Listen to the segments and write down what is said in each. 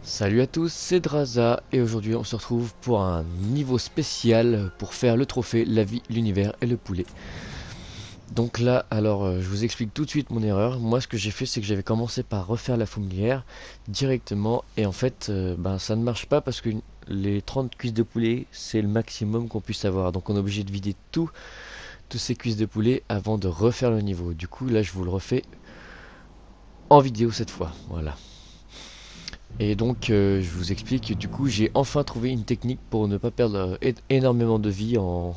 Salut à tous, c'est Draza et aujourd'hui on se retrouve pour un niveau spécial pour faire le trophée La vie, l'univers et le poulet. Donc là, je vous explique tout de suite mon erreur. Moi ce que j'ai fait c'est que j'avais commencé par refaire la fourmilière directement et en fait ça ne marche pas parce que les 30 cuisses de poulet c'est le maximum qu'on puisse avoir. Donc on est obligé de vider tous ces cuisses de poulet avant de refaire le niveau. Du coup là je vous le refais en vidéo cette fois, voilà. Et donc, je vous explique, du coup, j'ai enfin trouvé une technique pour ne pas perdre énormément de vie dans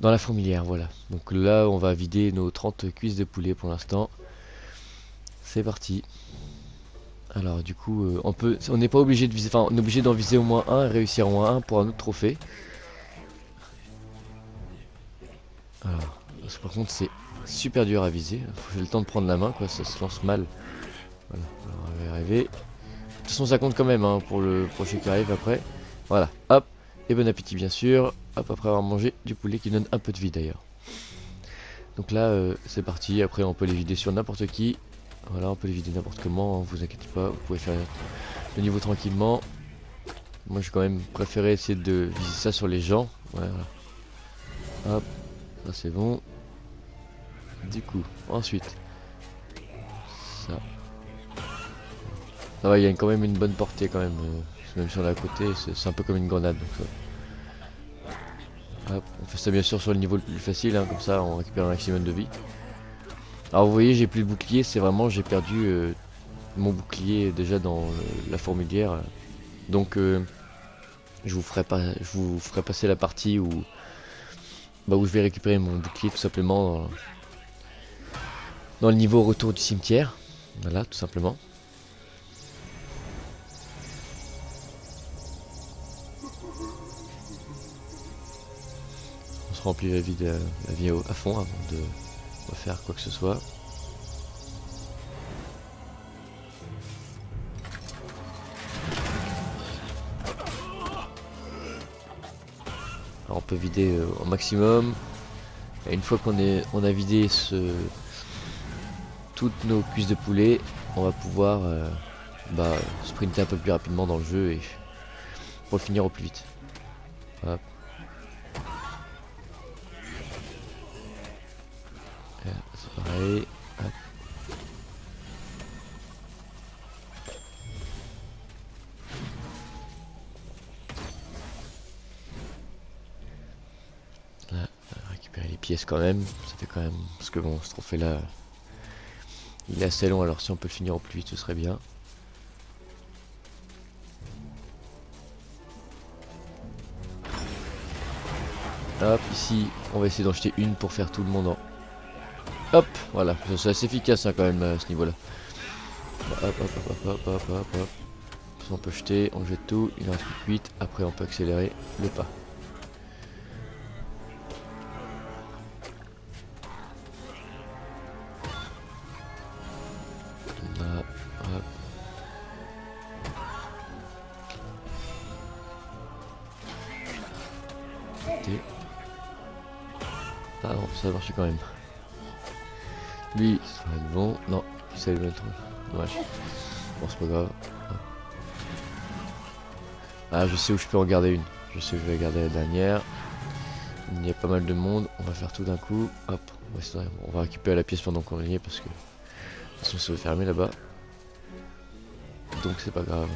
la fourmilière, voilà. Donc là, on va vider nos 30 cuisses de poulet pour l'instant. C'est parti. Alors, du coup, on n'est pas obligé de viser, enfin, on est obligé d'en viser au moins un et réussir au moins un pour un autre trophée. Alors, par contre, c'est super dur à viser. J'ai le temps de prendre la main, quoi, ça se lance mal. Voilà, alors, on va y arriver. De toute façon, ça compte quand même hein, pour le prochain qui arrive après. Voilà, hop, et bon appétit bien sûr. Hop, après avoir mangé du poulet qui donne un peu de vie d'ailleurs. Donc là, c'est parti. Après, on peut les vider sur n'importe qui. Voilà, on peut les vider n'importe comment. Hein, vous inquiétez pas, vous pouvez faire le niveau tranquillement. Moi, j'ai quand même préféré essayer de viser ça sur les gens. Ouais, voilà. Hop, ça c'est bon. Du coup, ensuite, ça. Ça va, il y a quand même une bonne portée quand même. Même sur la côté, c'est un peu comme une grenade. Donc hop, on fait ça bien sûr sur le niveau le plus facile, hein, comme ça on récupère un maximum de vie. Alors vous voyez, j'ai plus de bouclier, c'est vraiment j'ai perdu mon bouclier déjà dans la fourmilière. Donc je vous ferai passer la partie où je vais récupérer mon bouclier tout simplement dans le niveau retour du cimetière. Voilà, tout simplement. On se remplit la vie à fond avant de refaire quoi que ce soit. Alors on peut vider au maximum. Et une fois on a vidé toutes nos cuisses de poulet, on va pouvoir sprinter un peu plus rapidement dans le jeu et pour le finir au plus vite. Hop. C'est pareil. Hop. Là, récupérer les pièces quand même. Ça fait quand même. Parce que bon, ce trophée là, il est assez long, alors si on peut le finir au plus vite, ce serait bien. Hop, ici, on va essayer d'en jeter une pour faire tout le monde en. Hop, voilà, c'est assez efficace hein, quand même à ce niveau là. Hop, hop, hop, hop, hop, hop, hop, hop. On peut jeter, on jette tout, il en reste plus que 8, après on peut accélérer le pas. Là, hop. Ah non, ça a marché quand même. Lui, ça va être bon. Non, ça va être dommage. Bon, c'est pas grave. Ah, je sais où je peux en garder une. Je sais où je vais garder la dernière. Il y a pas mal de monde. On va faire tout d'un coup. Hop, on va récupérer la pièce pendant qu'on y est parce que de toute façon, ça va fermer là-bas. Donc, c'est pas grave.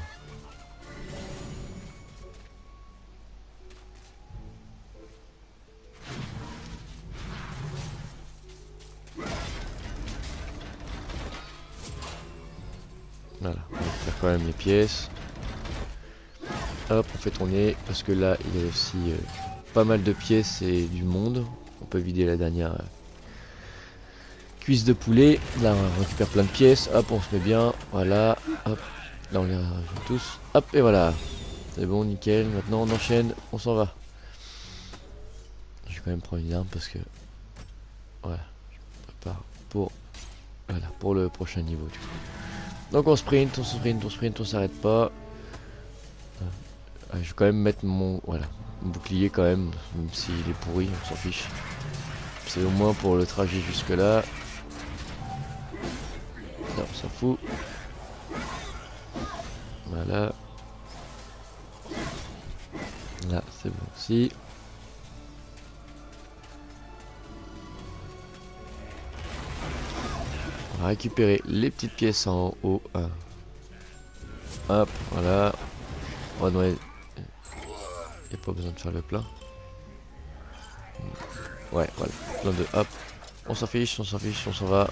Voilà, on va faire quand même les pièces. Hop, on fait tourner parce que là, il y a aussi pas mal de pièces et du monde. On peut vider la dernière cuisse de poulet. Là, on récupère plein de pièces. Hop, on se met bien. Voilà. Hop. Là, on les rajoute tous. Hop, et voilà. C'est bon, nickel. Maintenant, on enchaîne. On s'en va. Je vais quand même prendre une arme parce que... Voilà. Je prépare pour... Voilà, pour le prochain niveau. Du coup. Donc, on sprint, on sprint, on sprint, on s'arrête pas. Je vais quand même mettre mon... Voilà. Mon bouclier quand même. Même s'il est pourri, on s'en fiche. C'est au moins pour le trajet jusque là. Non, on s'en fout. Voilà. Voilà. Là, c'est bon aussi. On va récupérer les petites pièces en haut. Hop, voilà. Oh non, il n'y a pas besoin de faire le plein. Ouais, voilà. Plein de hop. On s'en fiche, on s'en fiche, on s'en va.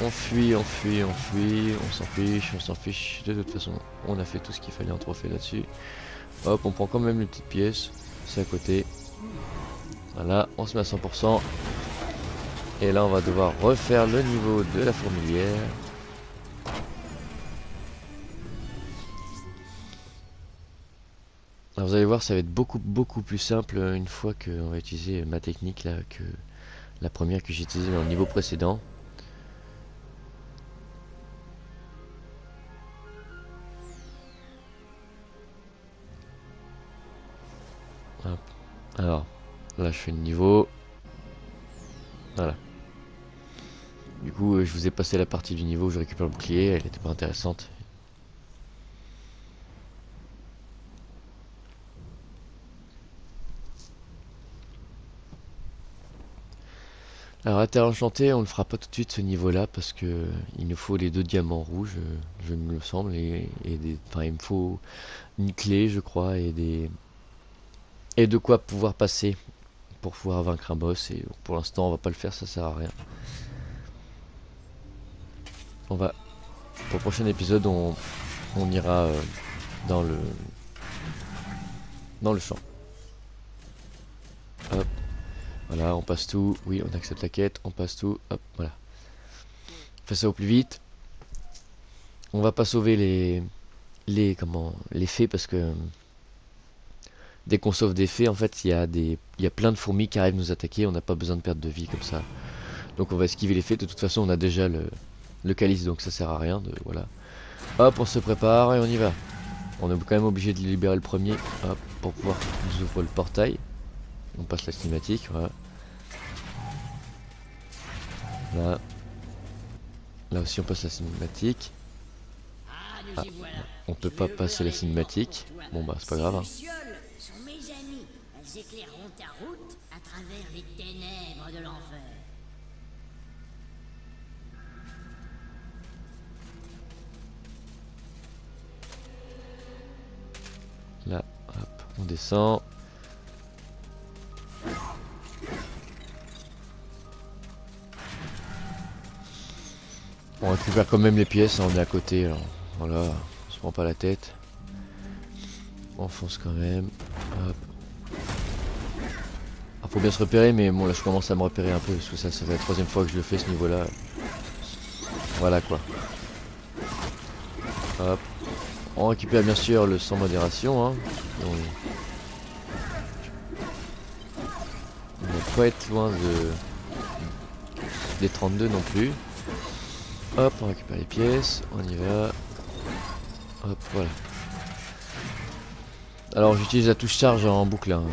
On fuit, on fuit, on fuit. On s'en fiche, on s'en fiche. De toute façon, on a fait tout ce qu'il fallait en trophée là-dessus. Hop, on prend quand même les petites pièces. C'est à côté. Voilà, on se met à 100%. Et là, on va devoir refaire le niveau de la fourmilière. Alors vous allez voir, ça va être beaucoup plus simple une fois qu'on va utiliser ma technique là que la première que j'ai utilisée dans le niveau précédent. Hop. Alors, là je fais le niveau. Voilà. Du coup, je vous ai passé la partie du niveau où je récupère le bouclier, elle était pas intéressante. Alors la terre enchantée, on le fera pas tout de suite ce niveau là parce que il nous faut les 2 diamants rouges, je me le semble, enfin il me faut une clé je crois et de quoi pouvoir passer pour pouvoir vaincre un boss et pour l'instant on va pas le faire, ça sert à rien. On va pour le prochain épisode on ira dans le champ. Hop. Voilà, on passe tout. Oui, on accepte la quête, on passe tout. Hop, voilà. On fait ça au plus vite. On va pas sauver les fées parce que dès qu'on sauve des fées, en fait, il y a plein de fourmis qui arrivent nous attaquer. On n'a pas besoin de perdre de vie comme ça. Donc on va esquiver les fées. De toute façon, on a déjà le calice, donc ça sert à rien. Voilà. Hop, on se prépare et on y va. On est quand même obligé de libérer le premier. Hop, pour pouvoir nous ouvrir le portail. On passe la cinématique, voilà. Là aussi on passe la cinématique. Ah, on peut pas passer la cinématique. Bon bah c'est pas grave. Là, hop, on descend. On récupère quand même les pièces, hein, on est à côté, alors voilà, on se prend pas la tête. On fonce quand même. Hop. Ah, faut bien se repérer, mais bon là je commence à me repérer un peu parce que ça fait la 3e fois que je le fais ce niveau là. Voilà quoi. Hop. On récupère bien sûr le sans modération. Hein. On ne va pas être loin des 32 non plus. Hop, on récupère les pièces, on y va. Hop, voilà. Alors j'utilise la touche charge en boucle. Hein.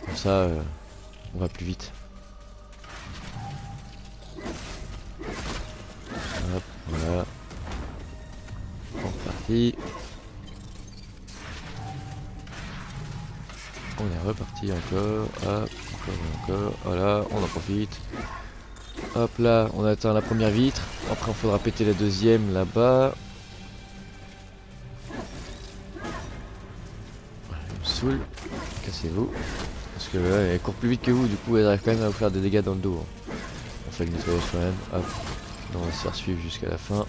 Comme ça, on va plus vite. Hop, voilà. On est reparti. On est reparti encore. Hop, encore. Voilà, on en profite. Hop là, on atteint la première vitre. Après, il faudra péter la deuxième là-bas. Elle me saoule. Cassez-vous. Parce que là, elle court plus vite que vous, du coup, elle arrive quand même à vous faire des dégâts dans le dos. Hein. On fait le nettoyage quand même. Hop. Là, on va se faire suivre jusqu'à la fin.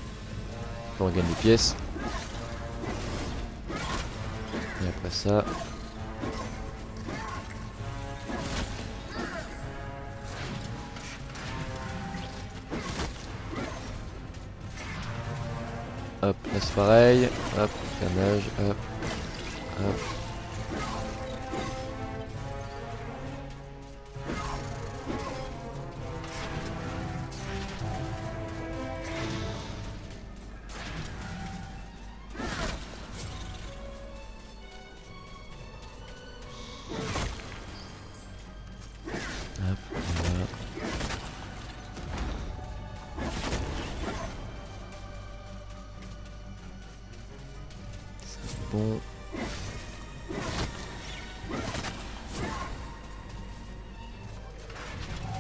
Puis on gagne des pièces. Et après ça. Hop, là c'est pareil. Hop, carnage. Hop. Hop. Hop, voilà. bon.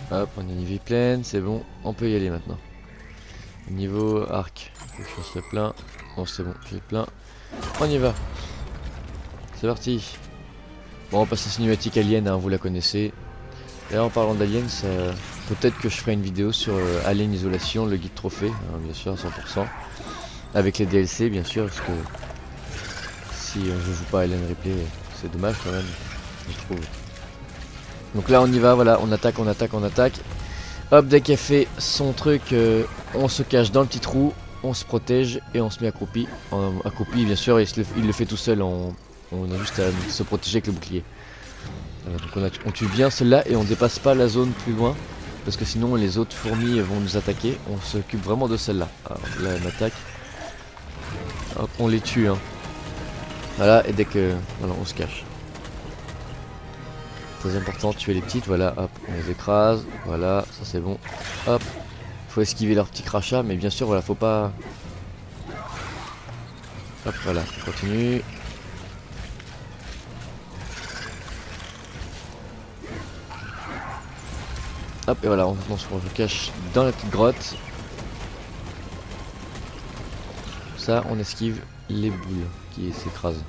Hop, on a une vie pleine, c'est bon, on peut y aller maintenant. Niveau arc, faut que je fasse le plein. Bon, c'est bon, j'ai le plein. On y va. C'est parti. Bon, on passe à cinématique Alien, hein, vous la connaissez. D'ailleurs, en parlant d'Aliens, peut-être que je ferai une vidéo sur Alien Isolation, le guide trophée, hein, bien sûr, à 100%. Avec les DLC, bien sûr, parce que si je joue pas à Alien Replay, c'est dommage quand même, je trouve. Donc là, on y va, voilà, on attaque, on attaque, on attaque. Hop, dès qu'elle fait son truc, on se cache dans le petit trou, on se protège et on se met accroupi. Accroupi, bien sûr, il le fait tout seul, on a juste à se protéger avec le bouclier. Voilà, donc on tue bien celle-là et on dépasse pas la zone plus loin, parce que sinon les autres fourmis vont nous attaquer. On s'occupe vraiment de celle-là. Alors là, elle m'attaque. Hop, on les tue, hein. Voilà, et dès que... Voilà, on se cache. Très important, tuer les petites, voilà, hop, on les écrase, voilà, ça c'est bon, hop, faut esquiver leurs petits crachats, mais bien sûr, voilà, faut pas... Hop, voilà, on continue. Hop, et voilà, on se cache dans la petite grotte. Ça, on esquive les boules qui s'écrasent.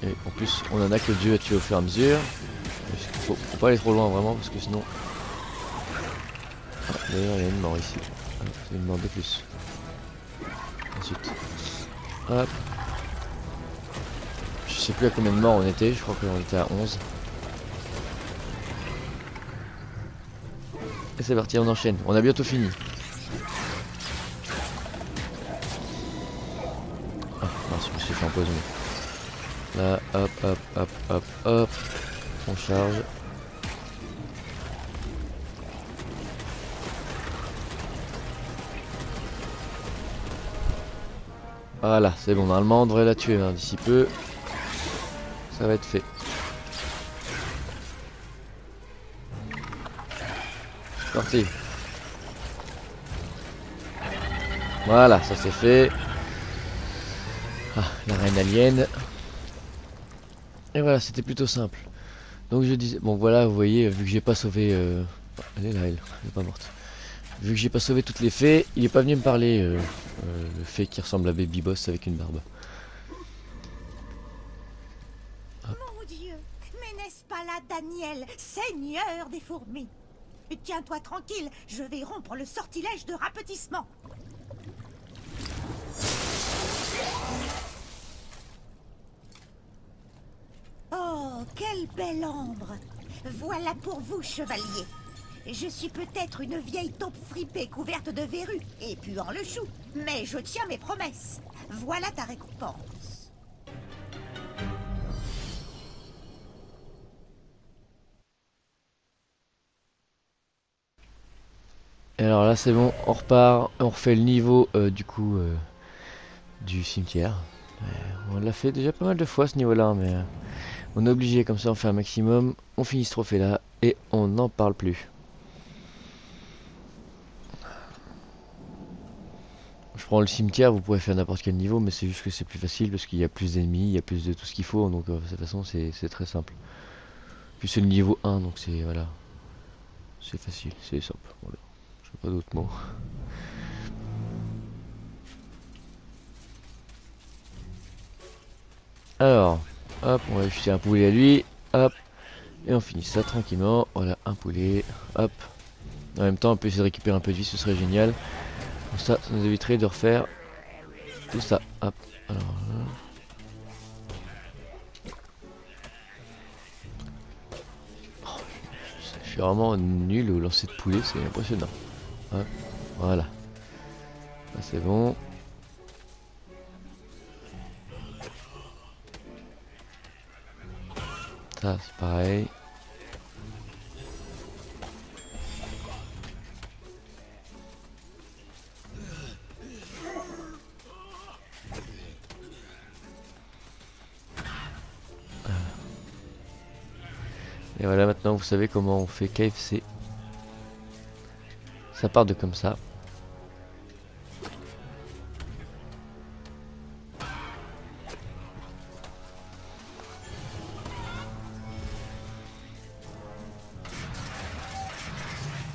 Et en plus, on en a que Dieu à tuer au fur et à mesure. Faut pas aller trop loin vraiment parce que sinon... Ah, d'ailleurs il y a une mort ici. Ah, c'est une mort de plus. Ensuite. Hop. Je sais plus à combien de morts on était, je crois qu'on était à 11. Et c'est parti, on enchaîne. On a bientôt fini. Ah mince, je me suis fait empoisonner. Là, hop, hop, hop, hop, hop. On charge. Voilà, c'est bon, normalement on devrait la tuer hein, d'ici peu. Ça va être fait. Parti. Voilà, ça c'est fait. Ah, la reine alien. Et voilà, c'était plutôt simple. Donc je disais, bon voilà, vous voyez, vu que j'ai pas sauvé... Elle est là, elle est pas morte. Vu que j'ai pas sauvé toutes les fées, il est pas venu me parler, le fée qui ressemble à Baby Boss avec une barbe. Hop. Mon Dieu, mais n'est-ce pas là Daniel, seigneur des fourmis? Tiens-toi tranquille, je vais rompre le sortilège de rapetissement. Oh, quelle belle ambre! Voilà pour vous, chevalier. Je suis peut-être une vieille taupe fripée couverte de verrues et puant le chou, mais je tiens mes promesses. Voilà ta récompense. Et alors là c'est bon, on repart, on refait le niveau du coup du cimetière. On l'a fait déjà pas mal de fois ce niveau là, mais on est obligé, comme ça on fait un maximum, on finit ce trophée là et on n'en parle plus. Je prends le cimetière, vous pourrez faire n'importe quel niveau, mais c'est juste que c'est plus facile parce qu'il y a plus d'ennemis, il y a plus de tout ce qu'il faut, donc de toute façon c'est très simple. Puis c'est le niveau 1, donc c'est voilà, c'est facile, c'est simple, voilà. Je n'ai pas d'autres mots. Alors, hop, on va jeter un poulet à lui, hop, et on finit ça tranquillement, voilà, un poulet, hop. En même temps, on peut essayer de récupérer un peu de vie, ce serait génial. Comme ça nous éviterait de refaire tout ça, hop. Alors, je suis vraiment nul au lancer de poulet, c'est impressionnant. Hop, voilà. Ça c'est bon. Ça c'est pareil. Et voilà, maintenant vous savez comment on fait KFC. Ça part de comme ça.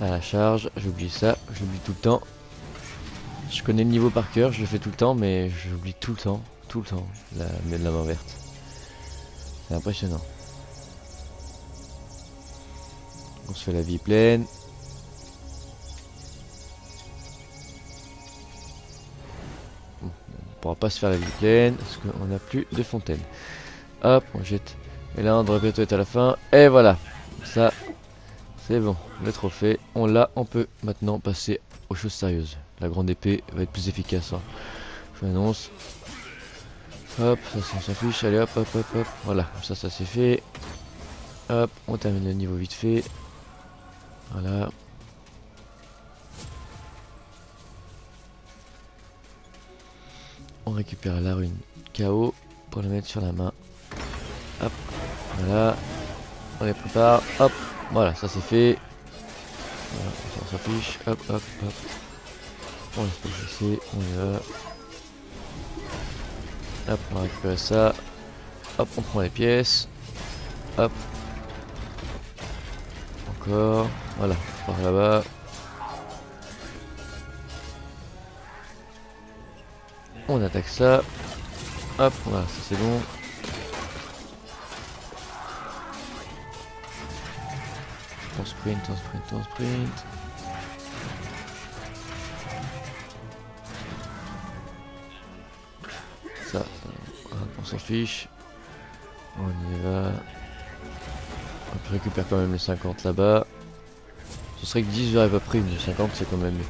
À la charge, j'oublie ça, j'oublie tout le temps. Je connais le niveau par cœur, je le fais tout le temps, mais j'oublie tout le temps, la main verte. C'est impressionnant. On se fait la vie pleine. Bon, on pourra pas se faire la vie pleine parce qu'on n'a plus de fontaine. Hop, on jette. Et là, on devrait bientôt être à la fin. Et voilà, ça, c'est bon. Le trophée, on l'a. On peut maintenant passer aux choses sérieuses. La grande épée va être plus efficace. Hein. Je vous l'annonce. Hop, ça on s'en fiche. Allez, hop, hop, hop, hop. Voilà, ça c'est fait. Hop, on termine le niveau vite fait. Voilà. On récupère la rune KO pour la mettre sur la main. Hop, voilà. On les prépare. Hop, voilà, ça c'est fait. Voilà, on s'en fiche. Hop, hop, hop. On laisse passer, on y va. Hop, on va récupérer ça. Hop, on prend les pièces. Hop. Encore. Voilà, par là-bas. On attaque ça. Hop, voilà, ça c'est bon. On sprint, on sprint, on sprint. Ça, on s'en fiche. On y va. On récupère quand même les 50 là-bas. Ce serait que 10 j'aurais pas pris, mais 50 c'est quand même mieux.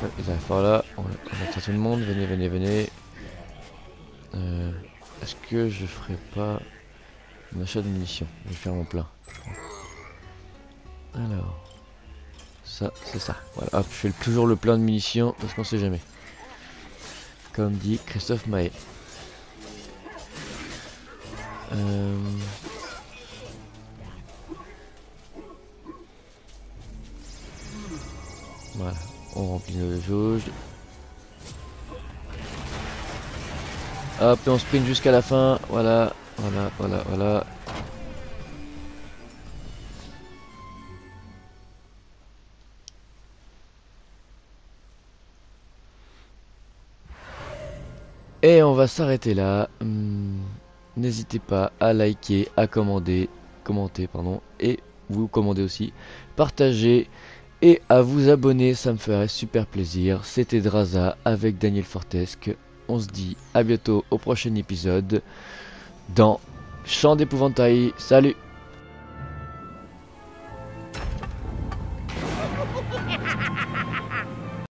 Ouais, ils arrivent par là. On attend tout le monde. Venez, venez, venez. Est-ce que je ferai pas un achat de munitions? Je vais faire mon plein. Alors, ça, c'est ça. Voilà, hop, je fais toujours le plein de munitions parce qu'on sait jamais. Comme dit Christophe Maé. Voilà, on remplit nos jauges. Hop, et on sprint jusqu'à la fin. Voilà, voilà, voilà, voilà. Et on va s'arrêter là. N'hésitez pas à liker, à commenter, pardon, et vous commander aussi, partager et à vous abonner, ça me ferait super plaisir. C'était Draza avec Daniel Fortesque. On se dit à bientôt au prochain épisode dans Champ d'épouvantail. Salut!